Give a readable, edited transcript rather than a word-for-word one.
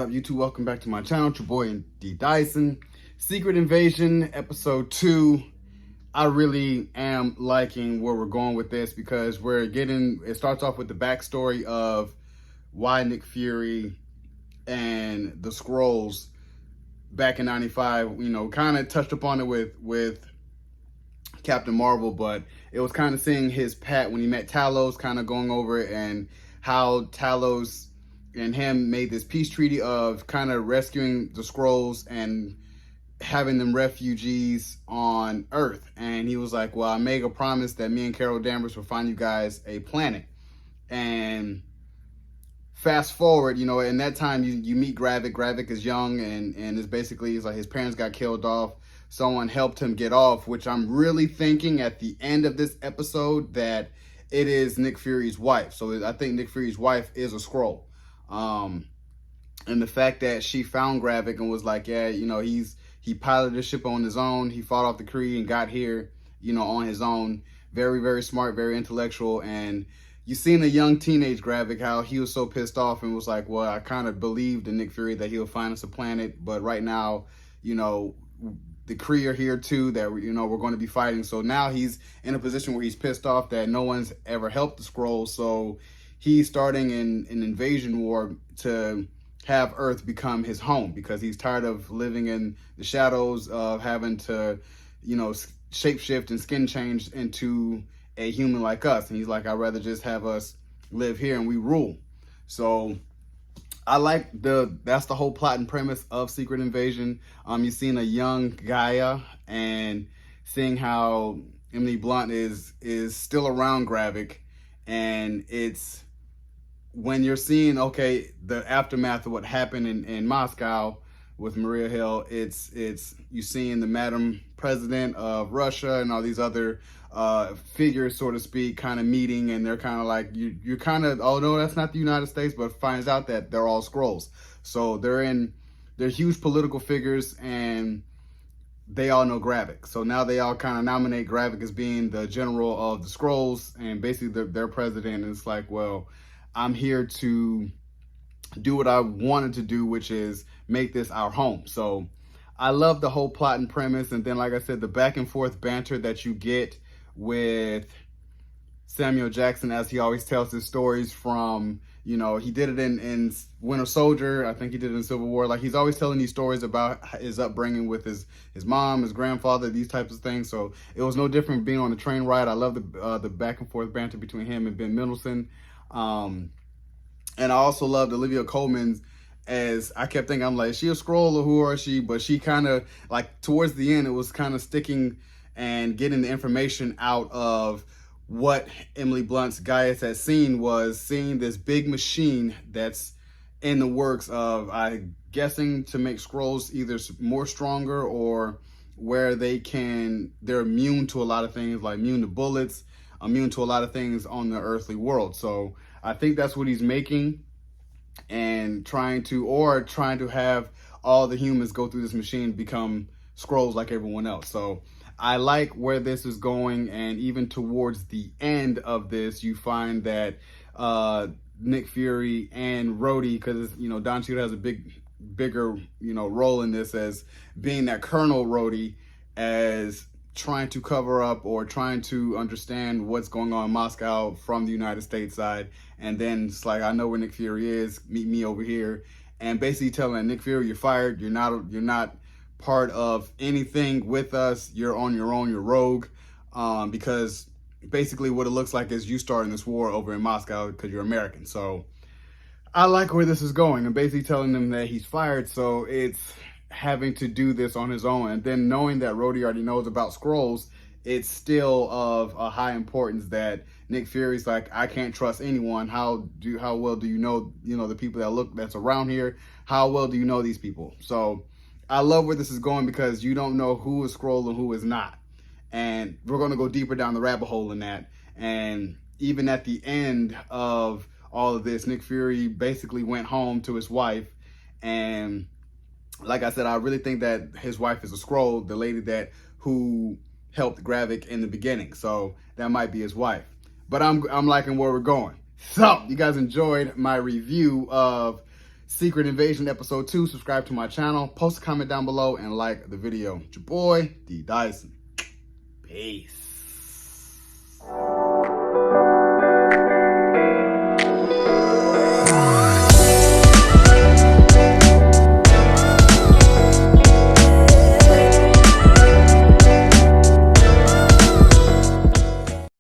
up, YouTube? Welcome back to my channel. It's your boy D Dyson. Secret Invasion episode 2. I really am liking where we're going with this because it starts off with the backstory of why NickFury and the Skrulls back in '95, kind of touched upon it with Captain Marvel, but it was kind of seeing his path when he met Talos, kind of going over it and how Talos and him made this peace treaty of kind of rescuing the Skrulls and having them refugees on Earth. And he was like, well, I made a promise that me and Carol Danvers will find you guys a planet. And fast forward, in that time you meet Gravik. Gravik is young and it's basically, it's like his parents got killed off. Someone helped him get off, which I'm really thinking at the end of this episode that it is NickFury's wife. So I think NickFury's wife is a Skrull. And the fact that she found Gravik and was like, yeah, he piloted the ship on his own. He fought off the Kree and got here, on his own. Very, very smart, very intellectual. And you seen a young teenage Gravik, how he was so pissed off and was like, well, I kind of believed in NickFury that he'll find us a planet. But right now, the Kree are here too, that, we're going to be fighting. So now he's in a position where he's pissed off that no one's ever helped the Skrulls. So he's starting an invasion war to have Earth become his home because he's tired of living in the shadows of having to, shapeshift and skin change into a human like us. And he's like, I'd rather just have us live here and we rule. So I like that's the whole plot and premise of Secret Invasion. You've seen a young Gaia and seeing how Emily Blunt is still around Gravik, and it's when you're seeing, okay, the aftermath of what happened in Moscow with Maria Hill, it's you seeing the Madam President of Russia and all these other figures, so to speak, kind of meeting, and they're kind of like, you're kind of, oh no, that's not the United States, but finds out that they're all Skrulls. So they're huge political figures, and they all know Gravik. So now they all kind of nominate Gravik as being the general of the Skrulls and basically their president. And it's like, well, I'm here to do what I wanted to do, which is make this our home. So I love the whole plot and premise. And then, like I said, the back and forth banter that you get with Samuel Jackson, as he always tells his stories from, he did it in Winter Soldier. I think he did it in Civil War. Like, he's always telling these stories about his upbringing with his mom, his grandfather, these types of things. So it was no different being on the train ride. I love the back and forth banter between him and Ben Mendelsohn. And I also loved Olivia Colman's, as I kept thinking, I'm like, is she a Skrull or who is she? But she kind of, like, towards the end, it was kind of sticking and getting the information out of what Emily Blunt's Gaius had seen, was seeing this big machine that's in the works of, I'm guessing, to make Skrulls either more stronger or where they're immune to a lot of things, like immune to bullets, immune to a lot of things on the earthly world. So I think that's what he's making, and trying to have all the humans go through this machine, become Skrulls like everyone else. So I like where this is going, and even towards the end of this, you find that NickFury and Rhodey, because Don Cheadle has a bigger role in this as being that Colonel Rhodey, as trying to cover up or trying to understand what's going on in Moscow from the United States side. And then it's like, I know where NickFury is, meet me over here. And basically telling NickFury, you're fired, you're not part of anything with us, you're on your own, you're rogue. Because basically what it looks like is you starting this war over in Moscow because you're American. So I like where this is going, and basically telling them that he's fired. So it's having to do this on his own, and then knowing that Rhodey already knows about Skrulls, it's still of a high importance that NickFury's like, I can't trust anyone. How well do you know the people that's around here? How well do you know these people? So I love where this is going, because you don't know who is Skrull and who is not, and we're going to go deeper down the rabbit hole in that. And even at the end of all of this, NickFury basically went home to his wife, and like I said, I really think that his wife is a Skrull, the lady who helped Gravik in the beginning. So that might be his wife. But I'm liking where we're going. So you guys enjoyed my review of Secret Invasion Episode 2. Subscribe to my channel. Post a comment down below and like the video. It's your boy, D Dyson. Peace.